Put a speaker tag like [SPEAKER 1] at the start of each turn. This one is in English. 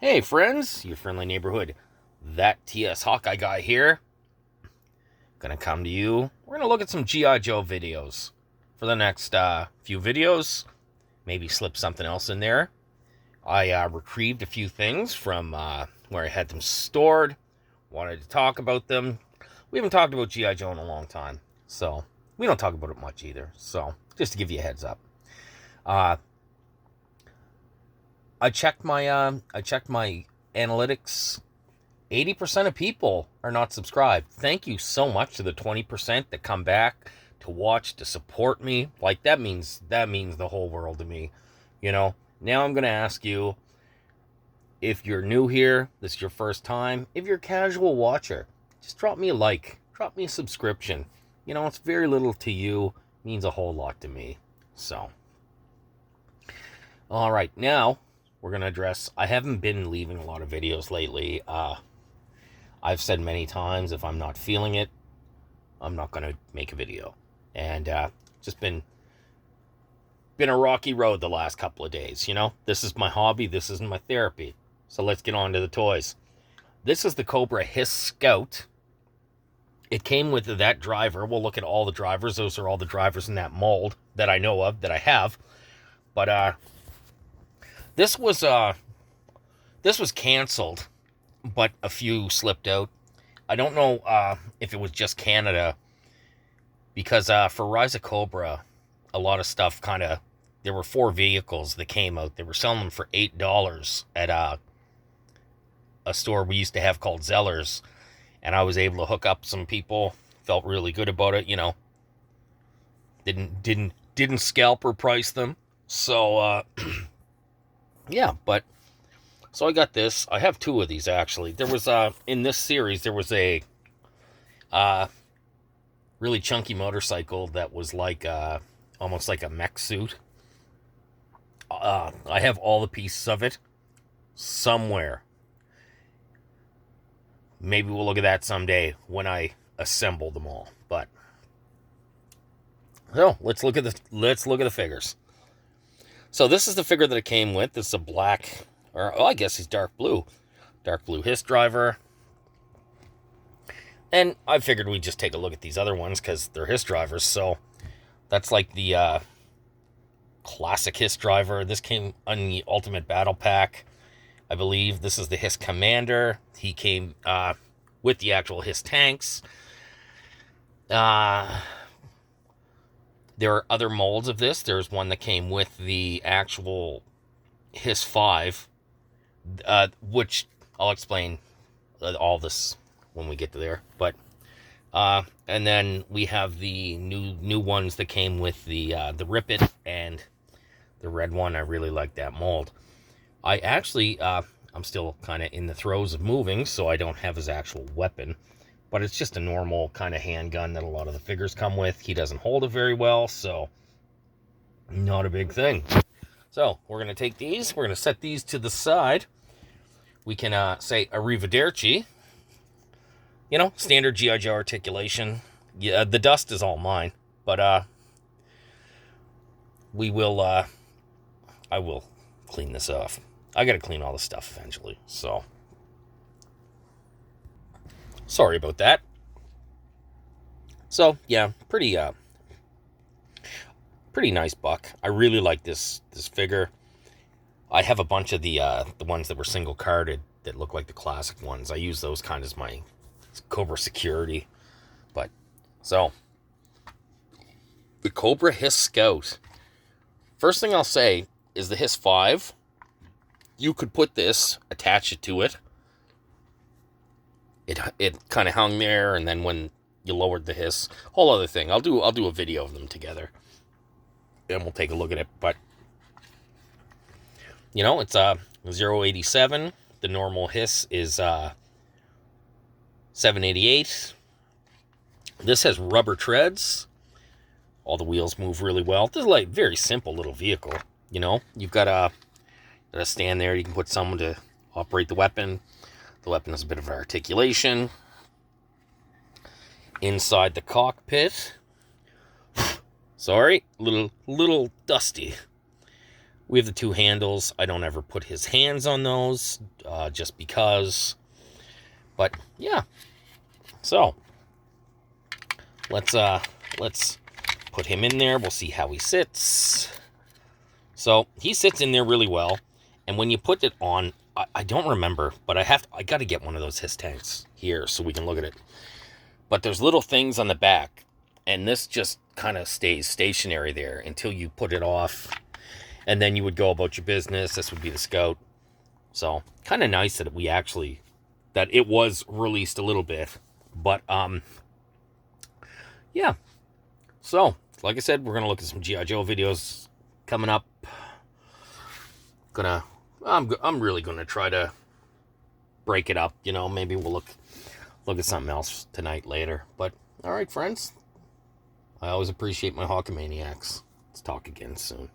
[SPEAKER 1] Hey friends, your friendly neighborhood, that TS Hawkeye guy here. Gonna come to you. We're gonna look at some G.I. Joe videos for the next few videos. Maybe slip something else in there. I retrieved a few things from where I had them stored. Wanted to talk about them. We haven't talked about G.I. Joe in a long time, so we don't talk about it much either. So just to give you a heads up. I checked my analytics. 80% of people are not subscribed. Thank you so much to the 20% that come back to watch, to support me. Like that means the whole world to me. You know. Now I'm going to ask you, if you're new here, this is your first time, if you're a casual watcher, just drop me a like, drop me a subscription. You know, it's very little to you, means a whole lot to me. So, all right, now we're going to address, I haven't been leaving a lot of videos lately. I've said many times, if I'm not feeling it, I'm not going to make a video. And just been a rocky road the last couple of days, you know? This is my hobby, this isn't my therapy. So let's get on to the toys. This is the Cobra HISS Scout. It came with that driver. We'll look at all the drivers. Those are all the drivers in that mold that I know of, that I have. But this was canceled, but a few slipped out. I don't know if it was just Canada, because for Rise of Cobra, a lot of stuff there were 4 vehicles that came out. They were selling them for $8 at a store we used to have called Zeller's, and I was able to hook up some people. Felt really good about it, you know. Didn't scalp or price them. So yeah, but so I got this. I have 2 of these actually. There was in this series there was a really chunky motorcycle that was like almost like a mech suit. I have all the pieces of it somewhere. Maybe we'll look at that someday when I assemble them all. But so let's look at the figures. So this is the figure that it came with. This is a black, or I guess he's dark blue HISS driver. And I figured we'd just take a look at these other ones because they're HISS drivers. So that's like the classic HISS driver. This came on the Ultimate Battle Pack, I believe. This is the HISS Commander. He came with the actual HISS tanks. There are other molds of this. There's one that came with the actual HISS 5, which I'll explain all this when we get to there. But and then we have the new ones that came with the Rip It and the red one. I really like that mold. I actually I'm still kind of in the throes of moving, so I don't have his actual weapon, but it's just a normal kind of handgun that a lot of the figures come with. He doesn't hold it very well, so not a big thing. So we're going to take these. We're going to set these to the side. We can say arrivederci. You know, standard G.I. Joe articulation. Yeah, the dust is all mine, but I will clean this off. I got to clean all this stuff eventually, so sorry about that. So yeah, pretty nice buck. I really like this figure. I have a bunch of the ones that were single carded that look like the classic ones. I use those kind of as my Cobra security. But so the Cobra HISS Scout. First thing I'll say is the HISS 5. You could put this, attach it to it. It kind of hung there, and then when you lowered the HISS, whole other thing. I'll do a video of them together, and we'll take a look at it. But you know, it's 087. The normal HISS is 788. This has rubber treads. All the wheels move really well. This is like very simple little vehicle. You know, you've got a stand there. You can put someone to operate the weapon. The weapon has a bit of articulation. Inside the cockpit, sorry, little dusty. We have the 2 handles. I don't ever put his hands on those, just because. But yeah, so let's put him in there. We'll see how he sits. So he sits in there really well, and when you put it on, I don't remember, but I got to get one of those HISS tanks here so we can look at it. But there's little things on the back, and this just kind of stays stationary there until you put it off, and then you would go about your business. This would be the Scout. So kind of nice that that it was released a little bit. But yeah. So like I said, we're gonna look at some GI Joe videos coming up. I'm really gonna try to break it up. Maybe we'll look at something else tonight later. But all right, friends. I always appreciate my Hawkamaniacs. Let's talk again soon.